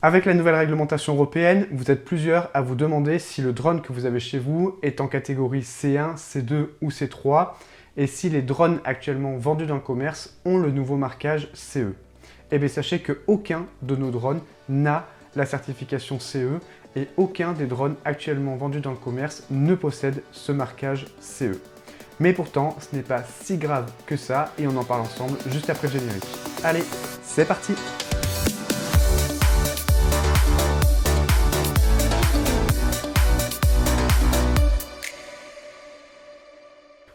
Avec la nouvelle réglementation européenne, vous êtes plusieurs à vous demander si le drone que vous avez chez vous est en catégorie C1, C2 ou C3 et si les drones actuellement vendus dans le commerce ont le nouveau marquage CE. Eh bien sachez qu'aucun de nos drones n'a la certification CE et aucun des drones actuellement vendus dans le commerce ne possède ce marquage CE. Mais pourtant, ce n'est pas si grave que ça et on en parle ensemble juste après le générique. Allez, c'est parti!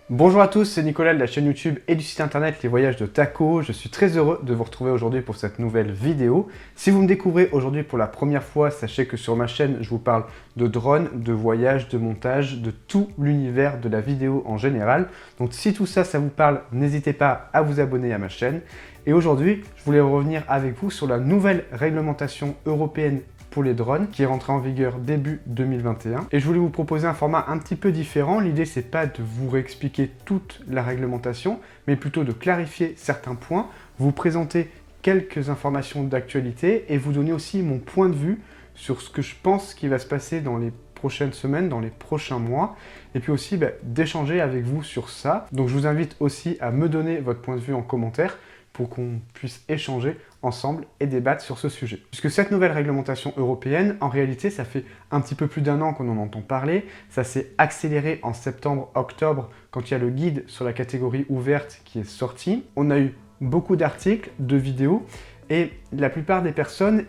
Bonjour à tous, c'est Nicolas de la chaîne YouTube et du site internet Les Voyages de Taco. Je suis très heureux de vous retrouver aujourd'hui pour cette nouvelle vidéo. Si vous me découvrez aujourd'hui pour la première fois, sachez que sur ma chaîne, je vous parle de drones, de voyages, de montage, de tout l'univers de la vidéo en général. Donc si tout ça, ça vous parle, n'hésitez pas à vous abonner à ma chaîne. Et aujourd'hui, je voulais revenir avec vous sur la nouvelle réglementation européenne pour les drones qui est rentré en vigueur début 2021 et je voulais vous proposer un format un petit peu différent. L'idée c'est pas de vous réexpliquer toute la réglementation mais plutôt de clarifier certains points, vous présenter quelques informations d'actualité et vous donner aussi mon point de vue sur ce que je pense qui va se passer dans les prochaines semaines, dans les prochains mois et puis aussi d'échanger avec vous sur ça. Donc je vous invite aussi à me donner votre point de vue en commentaire pour qu'on puisse échanger ensemble et débattre sur ce sujet. Puisque cette nouvelle réglementation européenne, en réalité, ça fait un petit peu plus d'un an qu'on en entend parler. Ça s'est accéléré en septembre-octobre quand il y a le guide sur la catégorie ouverte qui est sorti. On a eu beaucoup d'articles, de vidéos et la plupart des personnes,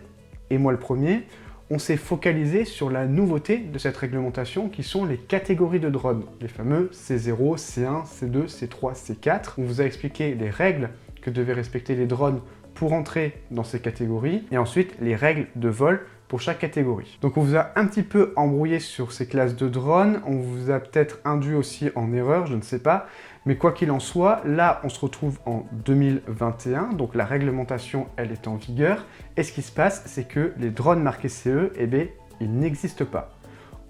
et moi le premier, on s'est focalisé sur la nouveauté de cette réglementation qui sont les catégories de drones, les fameux C0, C1, C2, C3, C4. On vous a expliqué les règles que devaient respecter les drones pour entrer dans ces catégories, et ensuite les règles de vol pour chaque catégorie. Donc on vous a un petit peu embrouillé sur ces classes de drones, on vous a peut-être induit aussi en erreur, je ne sais pas, mais quoi qu'il en soit, là on se retrouve en 2021, donc la réglementation elle est en vigueur, et ce qui se passe c'est que les drones marqués CE, eh bien, ils n'existent pas.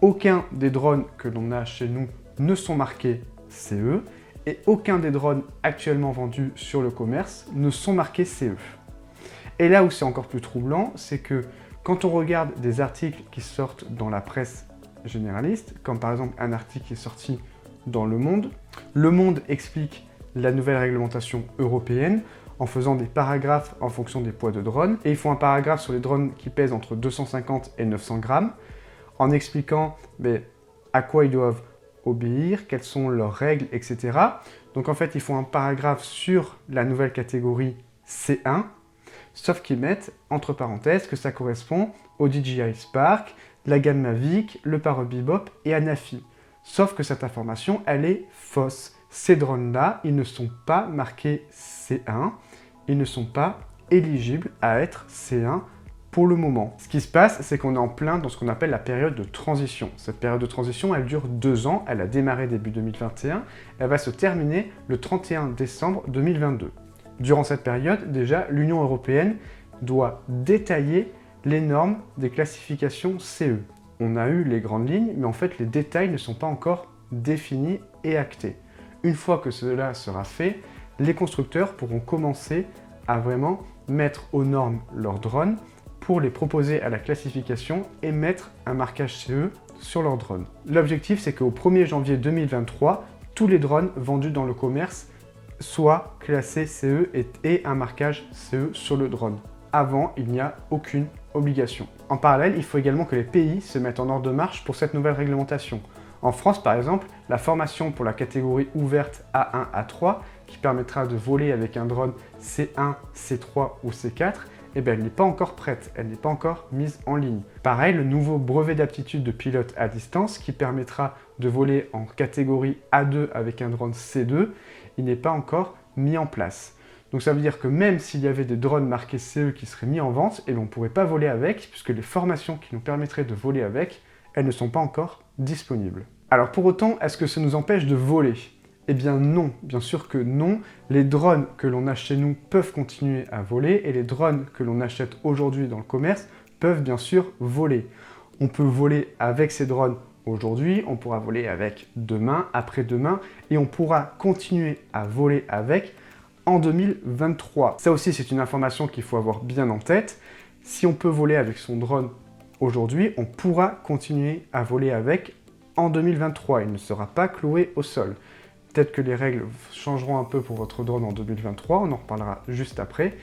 Aucun des drones que l'on a chez nous ne sont marqués CE, et aucun des drones actuellement vendus sur le commerce ne sont marqués CE. Et là où c'est encore plus troublant, c'est que quand on regarde des articles qui sortent dans la presse généraliste, comme par exemple un article qui est sorti dans Le Monde explique la nouvelle réglementation européenne en faisant des paragraphes en fonction des poids de drones, et ils font un paragraphe sur les drones qui pèsent entre 250 et 900 grammes, en expliquant à quoi ils doivent obéir, quelles sont leurs règles, etc. Donc en fait, ils font un paragraphe sur la nouvelle catégorie C1, sauf qu'ils mettent entre parenthèses que ça correspond au DJI Spark, la gamme Mavic, le Parrot Bebop et Anafi. Sauf que cette information, elle est fausse. Ces drones-là, ils ne sont pas marqués C1, ils ne sont pas éligibles à être C1 pour le moment. Ce qui se passe, c'est qu'on est en plein dans ce qu'on appelle la période de transition. Cette période de transition, elle dure 2 ans, elle a démarré début 2021, elle va se terminer le 31 décembre 2022. Durant cette période, déjà, l'Union européenne doit détailler les normes des classifications CE. On a eu les grandes lignes, mais en fait, les détails ne sont pas encore définis et actés. Une fois que cela sera fait, les constructeurs pourront commencer à vraiment mettre aux normes leurs drones pour les proposer à la classification et mettre un marquage CE sur leurs drones. L'objectif, c'est qu'au 1er janvier 2023, tous les drones vendus dans le commerce soient classés CE et un marquage CE sur le drone. Avant, il n'y a aucune obligation. En parallèle, il faut également que les pays se mettent en ordre de marche pour cette nouvelle réglementation. En France, par exemple, la formation pour la catégorie ouverte A1, A3, qui permettra de voler avec un drone C1, C3 ou C4, eh bien, elle n'est pas encore prête, elle n'est pas encore mise en ligne. Pareil, le nouveau brevet d'aptitude de pilote à distance qui permettra de voler en catégorie A2 avec un drone C2, il n'est pas encore mis en place. Donc ça veut dire que même s'il y avait des drones marqués CE qui seraient mis en vente, eh bien, on ne pourrait pas voler avec, puisque les formations qui nous permettraient de voler avec, elles ne sont pas encore disponibles. Alors pour autant, est-ce que ça nous empêche de voler ? Eh bien non, bien sûr que non. Les drones que l'on a chez nous peuvent continuer à voler et les drones que l'on achète aujourd'hui dans le commerce peuvent bien sûr voler. On peut voler avec ces drones aujourd'hui, on pourra voler avec demain, après-demain et on pourra continuer à voler avec en 2023. Ça aussi, c'est une information qu'il faut avoir bien en tête. si on peut voler avec son drone aujourd'hui, on pourra continuer à voler avec en 2023. Il ne sera pas cloué au sol. Peut-être que les règles changeront un peu pour votre drone en 2023, on en reparlera juste après,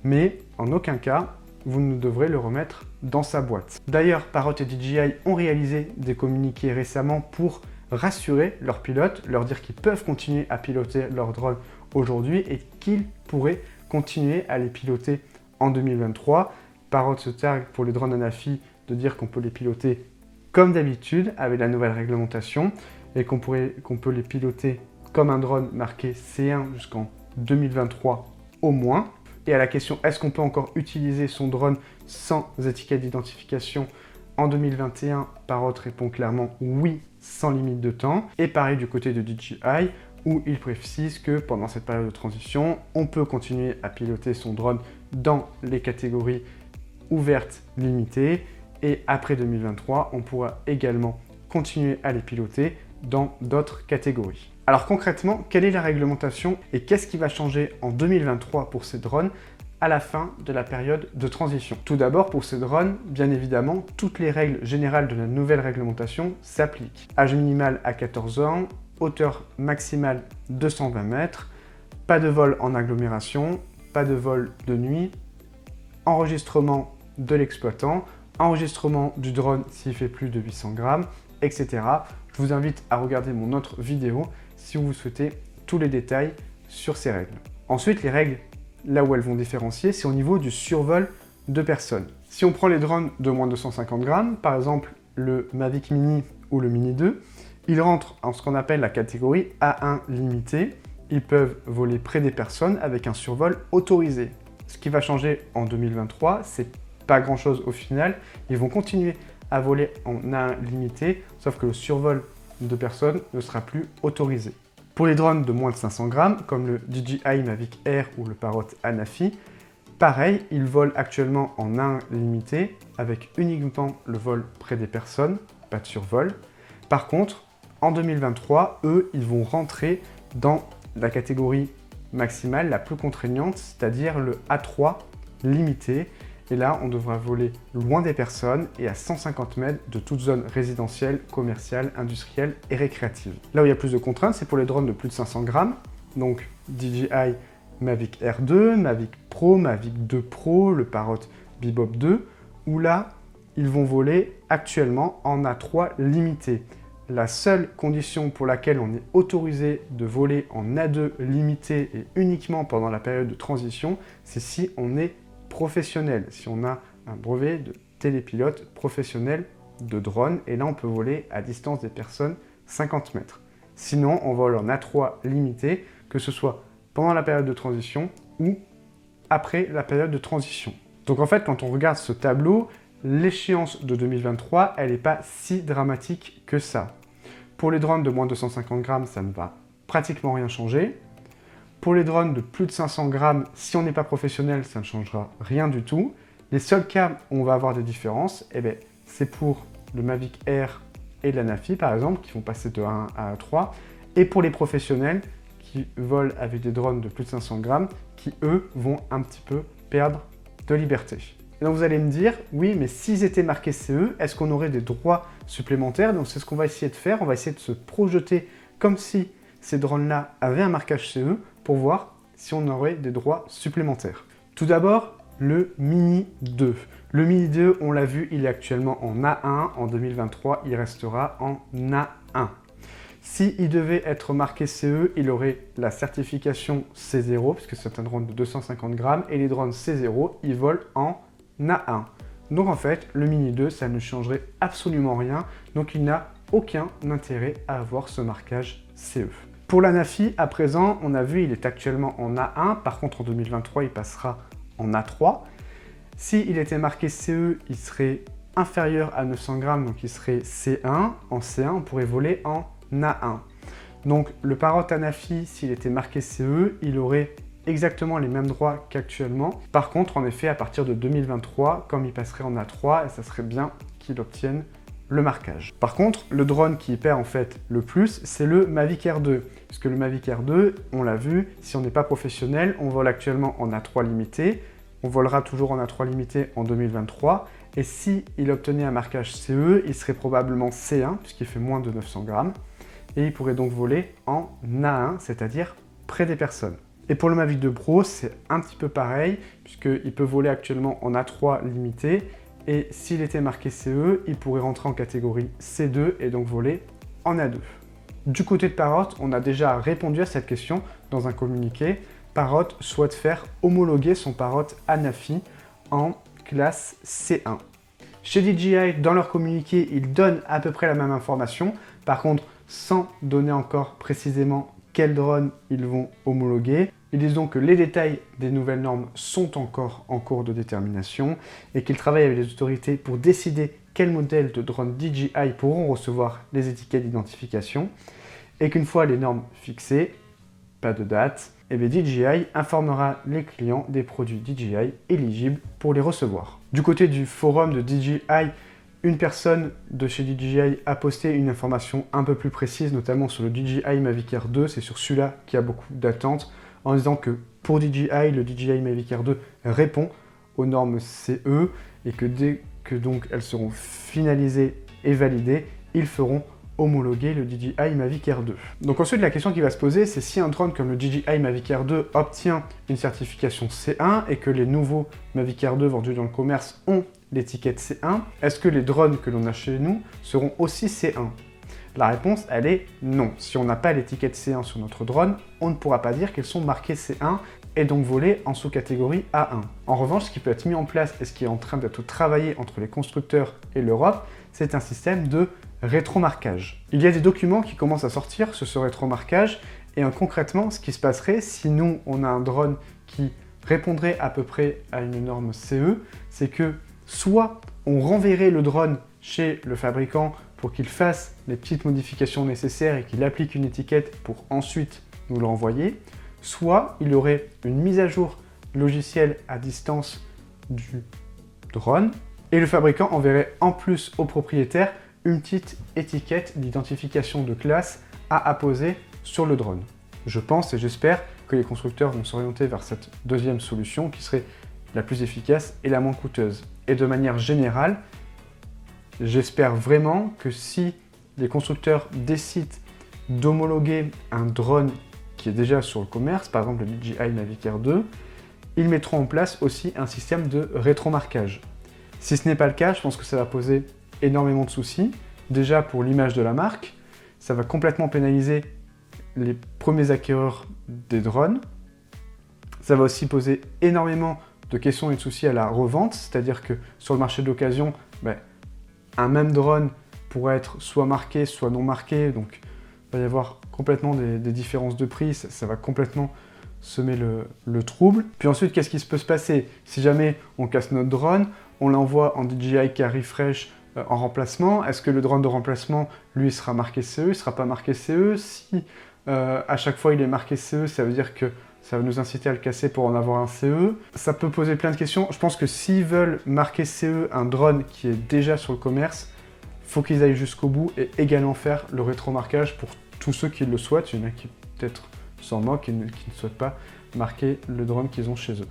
mais en aucun cas, vous ne devrez le remettre dans sa boîte. D'ailleurs, Parrot et DJI ont réalisé des communiqués récemment pour rassurer leurs pilotes, leur dire qu'ils peuvent continuer à piloter leur drone aujourd'hui et qu'ils pourraient continuer à les piloter en 2023. Parrot se targue pour les drones Anafi de dire qu'on peut les piloter comme d'habitude avec la nouvelle réglementation et qu'on peut les piloter comme un drone marqué C1 jusqu'en 2023 au moins. Et à la question est-ce qu'on peut encore utiliser son drone sans étiquette d'identification en 2021, Parrot répond clairement oui, sans limite de temps. Et pareil du côté de DJI, où il précise que pendant cette période de transition, on peut continuer à piloter son drone dans les catégories ouvertes limitées. Et après 2023, on pourra également continuer à les piloter dans d'autres catégories. Alors concrètement, quelle est la réglementation et qu'est-ce qui va changer en 2023 pour ces drones à la fin de la période de transition? Tout d'abord, pour ces drones, bien évidemment, toutes les règles générales de la nouvelle réglementation s'appliquent. Âge minimal à 14 ans, hauteur maximale 220 mètres, pas de vol en agglomération, pas de vol de nuit, enregistrement de l'exploitant, enregistrement du drone s'il fait plus de 800 grammes, etc. Je vous invite à regarder mon autre vidéo si vous souhaitez tous les détails sur ces règles. Ensuite, les règles, là où elles vont différencier, c'est au niveau du survol de personnes. Si on prend les drones de moins de 150 grammes, par exemple le Mavic Mini ou le Mini 2, ils rentrent en ce qu'on appelle la catégorie A1 limité. Ils peuvent voler près des personnes avec un survol autorisé. Ce qui va changer en 2023, c'est pas grand chose au final. Ils vont continuer à voler en A1 limité, sauf que le survol de personnes ne sera plus autorisé. Pour les drones de moins de 500 grammes, comme le DJI Mavic Air ou le Parrot Anafi, pareil, ils volent actuellement en A1 limité, avec uniquement le vol près des personnes, pas de survol. Par contre, en 2023, eux, ils vont rentrer dans la catégorie maximale la plus contraignante, c'est-à-dire le A3 limité. Et là, on devra voler loin des personnes et à 150 mètres de toute zone résidentielle, commerciale, industrielle et récréative. Là où il y a plus de contraintes, c'est pour les drones de plus de 500 grammes. Donc DJI Mavic Air 2, Mavic Pro, Mavic 2 Pro, le Parrot Bebop 2, où là, ils vont voler actuellement en A3 limité. La seule condition pour laquelle on est autorisé de voler en A2 limité et uniquement pendant la période de transition, c'est si on est professionnel, si on a un brevet de télépilote professionnel de drone, et là on peut voler à distance des personnes 50 mètres. Sinon, on vole en A3 limité, que ce soit pendant la période de transition ou après la période de transition. Donc en fait, quand on regarde ce tableau, l'échéance de 2023, elle n'est pas si dramatique que ça. Pour les drones de moins de 150 grammes, ça ne va pratiquement rien changer. Pour les drones de plus de 500 grammes, si on n'est pas professionnel, ça ne changera rien du tout. Les seuls cas où on va avoir des différences, c'est pour le Mavic Air et l'Anafi, par exemple, qui vont passer de 1 à 3. Et pour les professionnels qui volent avec des drones de plus de 500 grammes, qui, eux, vont un petit peu perdre de liberté. Et donc vous allez me dire, oui, mais s'ils étaient marqués CE, est-ce qu'on aurait des droits supplémentaires? Donc c'est ce qu'on va essayer de faire. On va essayer de se projeter comme si ces drones-là avaient un marquage CE pour voir si on aurait des droits supplémentaires. Tout d'abord, le Mini 2. Le Mini 2, on l'a vu, il est actuellement en A1. En 2023, il restera en A1. S'il devait être marqué CE, il aurait la certification C0, puisque c'est un drone de 250 grammes, et les drones C0, ils volent en A1. Donc en fait, le Mini 2, ça ne changerait absolument rien, donc il n'a aucun intérêt à avoir ce marquage CE. Pour l'Anafi, à présent, on a vu, il est actuellement en A1, par contre en 2023, il passera en A3. S'il était marqué CE, il serait inférieur à 900 grammes, donc il serait C1. En C1, on pourrait voler en A1. Donc le Parrot Anafi, s'il était marqué CE, il aurait exactement les mêmes droits qu'actuellement. Par contre, en effet, à partir de 2023, comme il passerait en A3, ça serait bien qu'il obtienne le marquage. Par contre, le drone qui perd en fait le plus, c'est le Mavic Air 2. Parce que le Mavic Air 2, on l'a vu, si on n'est pas professionnel, on vole actuellement en A3 limité. on volera toujours en A3 limité en 2023. Et si il obtenait un marquage CE, il serait probablement C1, puisqu'il fait moins de 900 grammes. Et il pourrait donc voler en A1, c'est-à-dire près des personnes. Et pour le Mavic 2 Pro, c'est un petit peu pareil, puisqu'il peut voler actuellement en A3 limité. Et s'il était marqué CE, il pourrait rentrer en catégorie C2 et donc voler en A2. Du côté de Parrot, on a déjà répondu à cette question dans un communiqué. Parrot souhaite faire homologuer son Parrot Anafi en classe C1. Chez DJI, dans leur communiqué, ils donnent à peu près la même information, par contre sans donner encore précisément quel drone ils vont homologuer. Ils disent donc que les détails des nouvelles normes sont encore en cours de détermination et qu'ils travaillent avec les autorités pour décider quel modèle de drone DJI pourront recevoir les étiquettes d'identification et qu'une fois les normes fixées, pas de date, et bien DJI informera les clients des produits DJI éligibles pour les recevoir. Du côté du forum de DJI, une personne de chez DJI a posté une information un peu plus précise, notamment sur le DJI Mavic Air 2, c'est sur celui-là qu'il y a beaucoup d'attentes, en disant que pour DJI, le DJI Mavic Air 2 répond aux normes CE et que dès que donc elles seront finalisées et validées, ils feront homologuer le DJI Mavic Air 2. Donc ensuite, la question qui va se poser, c'est si un drone comme le DJI Mavic Air 2 obtient une certification C1 et que les nouveaux Mavic Air 2 vendus dans le commerce ont l'étiquette C1, est-ce que les drones que l'on a chez nous seront aussi C1? La réponse, elle est non. Si on n'a pas l'étiquette C1 sur notre drone, on ne pourra pas dire qu'elles sont marquées C1 et donc voler en sous-catégorie A1. En revanche, ce qui peut être mis en place et ce qui est en train d'être travaillé entre les constructeurs et l'Europe, c'est un système de rétromarquage. Il y a des documents qui commencent à sortir sur ce rétromarquage et concrètement, ce qui se passerait si nous, on a un drone qui répondrait à peu près à une norme CE, c'est que soit on renverrait le drone chez le fabricant pour qu'il fasse les petites modifications nécessaires et qu'il applique une étiquette pour ensuite nous le renvoyer, soit il y aurait une mise à jour logicielle à distance du drone et le fabricant enverrait en plus au propriétaire une petite étiquette d'identification de classe à apposer sur le drone. Je pense et j'espère que les constructeurs vont s'orienter vers cette deuxième solution qui serait la plus efficace et la moins coûteuse. Et de manière générale, j'espère vraiment que si les constructeurs décident d'homologuer un drone qui est déjà sur le commerce, par exemple le DJI Mavic Air 2, ils mettront en place aussi un système de rétromarquage. Si ce n'est pas le cas, je pense que ça va poser énormément de soucis. Déjà pour l'image de la marque, ça va complètement pénaliser les premiers acquéreurs des drones. Ça va aussi poser énormément de questions et de soucis à la revente, c'est-à-dire que sur le marché de l'occasion, un même drone pourrait être soit marqué, soit non marqué, donc il va y avoir complètement des différences de prix, ça va complètement semer le trouble. Puis ensuite, qu'est-ce qui peut se passer? Si jamais on casse notre drone, on l'envoie en DJI Carry Fresh en remplacement, est-ce que le drone de remplacement, lui, sera marqué CE, il ne sera pas marqué CE? Si à chaque fois il est marqué CE, ça veut dire que ça va nous inciter à le casser pour en avoir un CE. Ça peut poser plein de questions. Je pense que s'ils veulent marquer CE un drone qui est déjà sur le commerce, il faut qu'ils aillent jusqu'au bout et également faire le rétromarquage pour tous ceux qui le souhaitent. Il y en a qui peut-être s'en moquent et qui ne souhaitent pas marquer le drone qu'ils ont chez eux.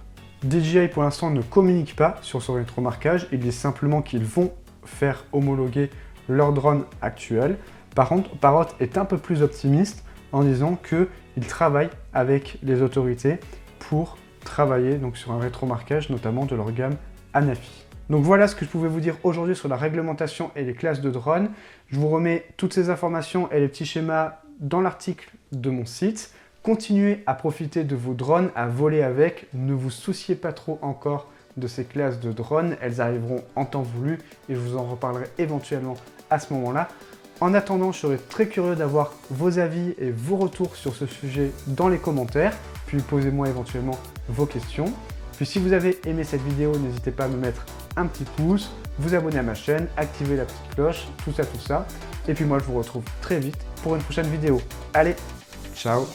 DJI pour l'instant ne communique pas sur ce rétromarquage, ils disent simplement qu'ils vont faire homologuer leur drone actuel. Par contre, Parrot est un peu plus optimiste en disant qu'ils travaillent avec les autorités pour travailler donc, sur un rétromarquage, notamment de leur gamme Anafi. Donc voilà ce que je pouvais vous dire aujourd'hui sur la réglementation et les classes de drones. Je vous remets toutes ces informations et les petits schémas dans l'article de mon site. Continuez à profiter de vos drones, à voler avec. Ne vous souciez pas trop encore de ces classes de drones. Elles arriveront en temps voulu et je vous en reparlerai éventuellement à ce moment-là. En attendant, je serais très curieux d'avoir vos avis et vos retours sur ce sujet dans les commentaires. Puis posez-moi éventuellement vos questions. Puis si vous avez aimé cette vidéo, n'hésitez pas à me mettre un petit pouce, vous abonner à ma chaîne, activer la petite cloche, tout ça. Et puis moi, je vous retrouve très vite pour une prochaine vidéo. Allez, ciao!